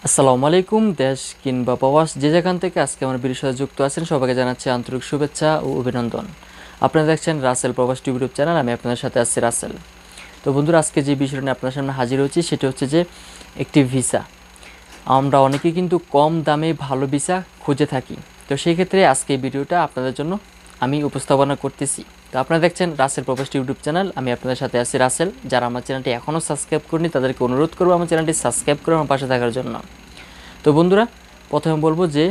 আসসালামু আলাইকুম। দেশ কিংবা প্রবাস যে যেখান থেকে আজকে আমার ভিডিওর সাথে যুক্ত আছেন সবাইকে জানাচ্ছি আন্তরিক শুভেচ্ছা ও অভিনন্দন। আপনারা দেখছেন রাসেল প্রবাস ইউটিউব চ্যানেল, আমি আপনাদের সাথে আছি রাসেল। তো বন্ধুরা, আজকে যে বিষয়টা নিয়ে আপনার সামনে হাজির হয়েছি সেটা হচ্ছে যে একটি ভিসা। আমরা অনেকেই কিন্তু কম দামে ভালো ভিসা খুঁজে থাকি। তো সেই ক্ষেত্রে আজকে এই ভিডিওটা আপনাদের জন্য আমি উপস্থাপনা করতেছি। তো আপনারা দেখছেন রাসেল প্রবাস ইউটিউব চ্যানেল, আমি আপনাদের সাথে আছি রাসেল। যারা আমার চ্যানেলটি এখনও সাবস্ক্রাইব করেনি তাদেরকে অনুরোধ করবো আমার চ্যানেলটি সাবস্ক্রাইব করে আমার পাশে থাকার জন্য। তো বন্ধুরা, প্রথমে বলবো যে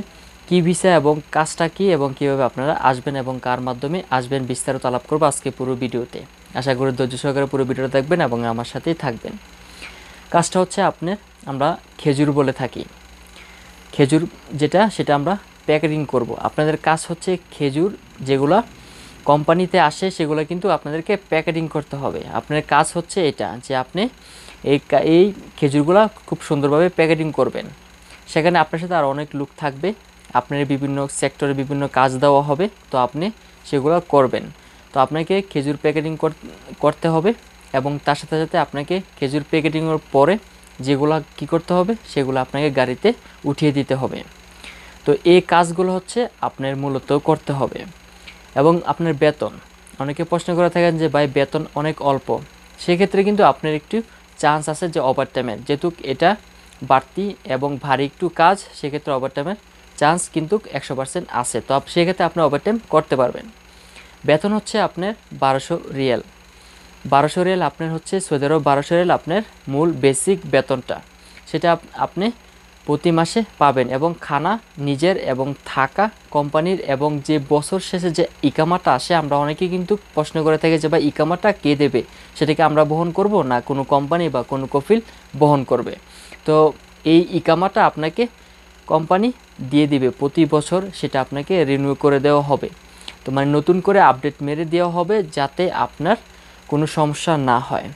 কী ভিসা এবং কাজটা কী এবং কীভাবে আপনারা আসবেন এবং কার মাধ্যমে আসবেন বিস্তারিত আলাপ করবো আজকে পুরো ভিডিওতে। আশা করি ধৈর্য সহকারে পুরো ভিডিওটা দেখবেন এবং আমার সাথেই থাকবেন। কাজটা হচ্ছে আমরা খেজুর বলে থাকি। খেজুর সেটা আমরা প্যাকেটিং করব। আপনাদের কাজ হচ্ছে খেজুর যেগুলো কোম্পানিতে আসে সেগুলো কিন্তু আপনাদেরকে প্যাকেটিং করতে হবে। আপনার কাজ হচ্ছে এটা যে আপনি এই খেজুরগুলো খুব সুন্দরভাবে প্যাকেটিং করবেন। সেখানে আপনার সাথে আরও অনেক লোক থাকবে, আপনার বিভিন্ন সেক্টরে বিভিন্ন কাজ দেওয়া হবে, তো আপনি সেগুলো করবেন। তো আপনাকে খেজুর প্যাকেটিং করতে হবে এবং তার সাথে সাথে আপনাকে খেজুর প্যাকেটিংয়ের পরে যেগুলো কী করতে হবে সেগুলো আপনাকে গাড়িতে উঠিয়ে দিতে হবে। তো এই কাজগুলো হচ্ছে আপনার মূলত করতে হবে। এবং আপনার বেতন, অনেকে প্রশ্ন করে থাকেন যে ভাই বেতন অনেক অল্প। সেক্ষেত্রে কিন্তু আপনার একটু চান্স আছে যে ওভারটাইমের, যেহেতু এটা বাড়তি এবং ভারী একটু কাজ, সেক্ষেত্রে ওভারটাইমের চান্স কিন্তু 100% আছে। তো সেক্ষেত্রে আপনি ওভারটাইম করতে পারবেন। বেতন হচ্ছে আপনার 1200 রিয়াল। 1200 রিয়াল আপনার হচ্ছে সৌদি আরব, 1200 রিয়াল আপনার মূল বেসিক বেতনটা, সেটা আপনি প্রতি মাসে পাবেন। এবং খানা নিজের এবং থাকা কোম্পানির, এবং যে বছর শেষে যে ইকামাটা আসে, আমরা অনেকেই কিন্তু প্রশ্ন করে থাকি যে ভাই ইকামাটা কে দেবে, সেটাকে আমরা বহন করব না কোনো কোম্পানি বা কোনো কফিল বহন করবে। তো এই ইকামাটা আপনাকে কোম্পানি দিয়ে দিবে প্রতি বছর, সেটা আপনাকে রিনিউ করে দেওয়া হবে। তো মানে নতুন করে আপডেট মেরে দেওয়া হবে যাতে আপনার কোনো সমস্যা না হয়।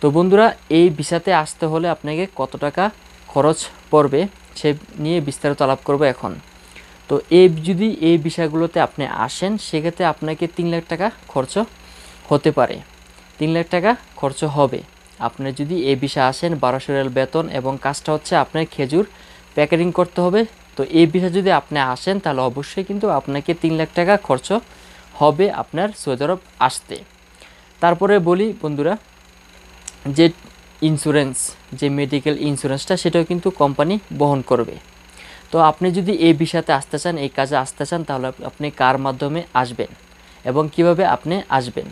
তো বন্ধুরা, এই ভিসাতে আসতে হলে আপনাকে কত টাকা খরচ পড়বে সে নিয়ে বিস্তারিত আলাপ করব এখন। তো যদি এই বিষয়গুলোতে আপনি আসেন সেক্ষেত্রে আপনাকে 3 লাখ টাকা খরচ হতে পারে। 3 লাখ টাকা খরচ হবে আপনি যদি এই বিষয়ে আসেন। 1200 রিয়াল বেতন এবং কাজটা হচ্ছে আপনার খেজুর প্যাকেটিং করতে হবে। তো এই বিষয়ে যদি আপনি আসেন তাহলে অবশ্যই কিন্তু আপনাকে 3 লাখ টাকা খরচ হবে আপনার সৌদি আরব আসতে। তারপরে বলি বন্ধুরা, যে ইন্স্যুরেন্স, যে মেডিকেল ইন্স্যুরেন্সটা, সেটাও কিন্তু কোম্পানি বহন করবে। তো আপনি যদি এই বিষয়তে আসতে চান, এই কাজে আসতে চান, তাহলে আপনি কার মাধ্যমে আসবেন এবং কিভাবে আপনি আসবেন।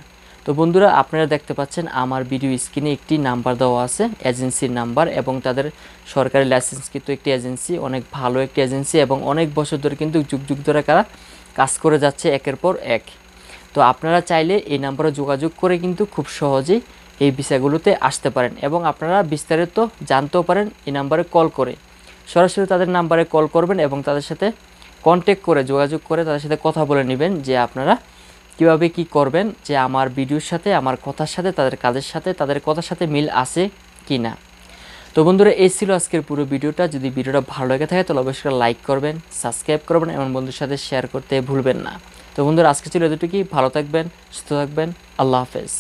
তো বন্ধুরা, আপনারা দেখতে পাচ্ছেন আমার ভিডিও স্ক্রিনে একটি নাম্বার দেওয়া আছে, এজেন্সির নাম্বার, এবং তাদের সরকারি লাইসেন্সকৃত একটি এজেন্সি, অনেক ভালো একটি এজেন্সি, এবং অনেক বছর ধরে কিন্তু যুগ যুগ ধরে কারা কাজ করে যাচ্ছে একের পর এক। তো আপনারা চাইলে এই নাম্বারে যোগাযোগ করে কিন্তু খুব সহজেই এই বিষয়গুলোতে আসতে পারেন এবং আপনারা বিস্তারিত জানতেও পারেন এই নাম্বারে কল করে। সরাসরি তাদের নাম্বারে কল করবেন এবং তাদের সাথে কন্ট্যাক্ট করে যোগাযোগ করে তাদের সাথে কথা বলে নেবেন যে আপনারা কীভাবে কি করবেন, যে আমার ভিডিওর সাথে, আমার কথার সাথে, তাদের কাজের সাথে, তাদের কথার সাথে মিল আছে কি না। তো বন্ধুরা, এই ছিল আজকের পুরো ভিডিওটা। যদি ভিডিওটা ভালো লেগে থাকে তাহলে অবশ্যই লাইক করবেন, সাবস্ক্রাইব করবেন এবং বন্ধুর সাথে শেয়ার করতে ভুলবেন না। তো বন্ধুরা, আজকে ছিল এতটুকুই। ভালো থাকবেন, সুস্থ থাকবেন। আল্লাহ হাফেজ।